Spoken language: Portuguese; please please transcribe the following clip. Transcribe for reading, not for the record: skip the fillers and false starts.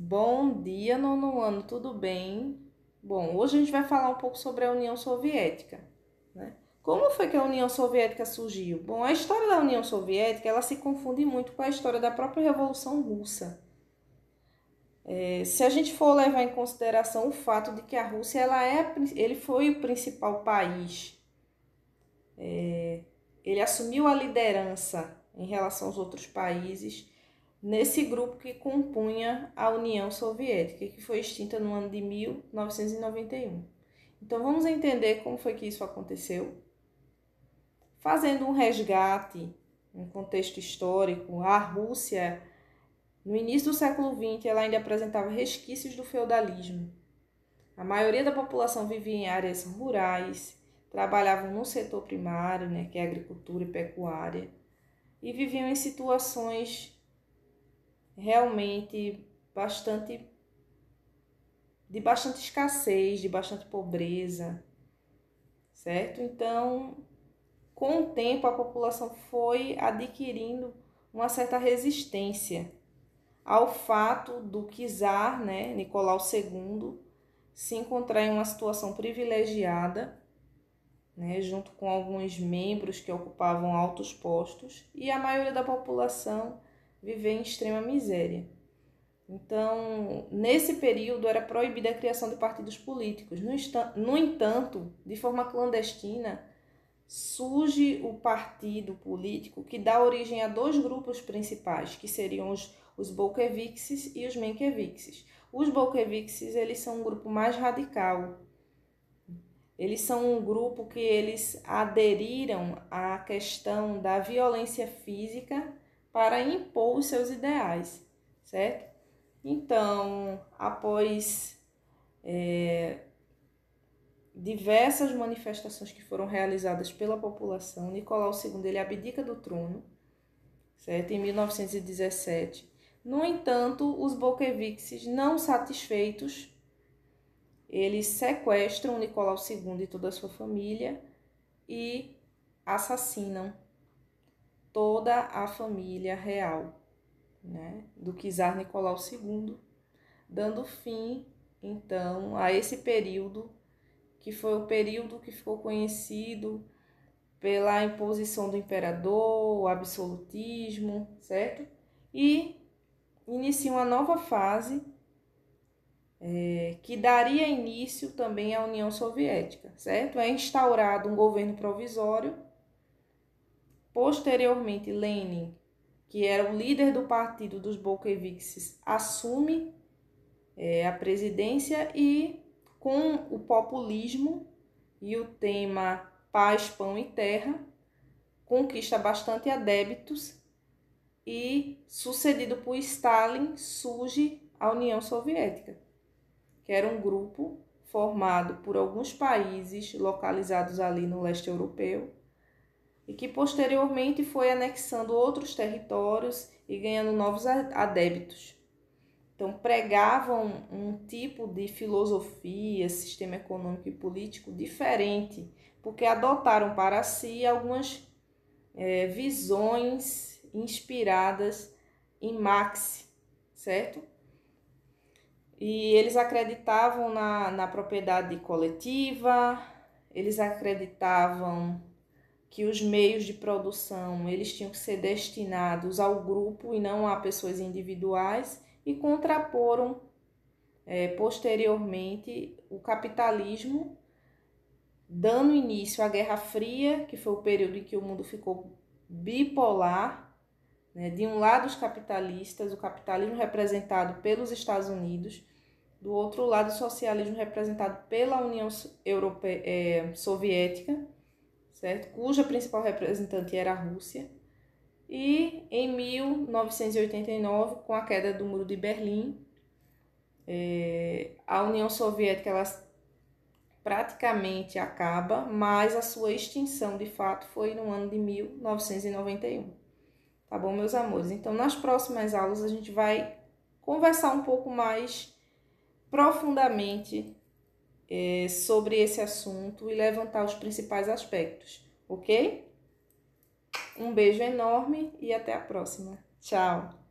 Bom dia, nono ano, tudo bem? Bom, hoje a gente vai falar um pouco sobre a União Soviética, né? Como foi que a União Soviética surgiu? Bom, a história da União Soviética, ela se confunde muito com a história da própria Revolução Russa. Se a gente for levar em consideração o fato de que a Rússia, ele foi o principal país, ele assumiu a liderança em relação aos outros países, nesse grupo que compunha a União Soviética, que foi extinta no ano de 1991. Então vamos entender como foi que isso aconteceu. Fazendo um resgate, um contexto histórico, a Rússia, no início do século XX, ela ainda apresentava resquícios do feudalismo. A maioria da população vivia em áreas rurais, trabalhavam no setor primário, que é agricultura e pecuária, e viviam em situações realmente de bastante escassez, de bastante pobreza, certo? Então, com o tempo, a população foi adquirindo uma certa resistência ao fato do czar, Nicolau II, se encontrar em uma situação privilegiada, junto com alguns membros que ocupavam altos postos, e a maioria da população viver em extrema miséria. Então, nesse período era proibida a criação de partidos políticos. No entanto, de forma clandestina, surge o partido político que dá origem a dois grupos principais, que seriam os bolcheviques e os mencheviques. Os bolcheviques, eles são um grupo mais radical. Eles são um grupo que eles aderiram à questão da violência física para impor os seus ideais, certo? Então, após diversas manifestações que foram realizadas pela população, Nicolau II ele abdica do trono, certo? Em 1917. No entanto, os bolcheviques, não satisfeitos, eles sequestram Nicolau II e toda a sua família e assassinam toda a família real, do czar Nicolau II, dando fim, então, a esse período, que foi o período que ficou conhecido pela imposição do imperador, o absolutismo, certo? E inicia uma nova fase que daria início também à União Soviética, certo? É instaurado um governo provisório. Posteriormente, Lenin, que era o líder do partido dos bolcheviques, assume a presidência e, com o populismo e o tema paz, pão e terra, conquista bastante adeptos e, sucedido por Stalin, surge a União Soviética, que era um grupo formado por alguns países localizados ali no leste europeu, e que posteriormente foi anexando outros territórios e ganhando novos adeptos. Então, pregavam um tipo de filosofia, sistema econômico e político diferente, porque adotaram para si algumas visões inspiradas em Marx, certo? E eles acreditavam na propriedade coletiva, eles acreditavam que os meios de produção eles tinham que ser destinados ao grupo e não a pessoas individuais, e contraporam posteriormente o capitalismo, dando início à Guerra Fria, que foi o período em que o mundo ficou bipolar, de um lado os capitalistas, o capitalismo representado pelos Estados Unidos, do outro lado o socialismo representado pela União Soviética, certo? Cuja principal representante era a Rússia. E em 1989, com a queda do Muro de Berlim, a União Soviética ela praticamente acaba, mas a sua extinção de fato foi no ano de 1991. Tá bom, meus amores? Então, nas próximas aulas a gente vai conversar um pouco mais profundamente sobre esse assunto e levantar os principais aspectos, ok? Um beijo enorme e até a próxima. Tchau!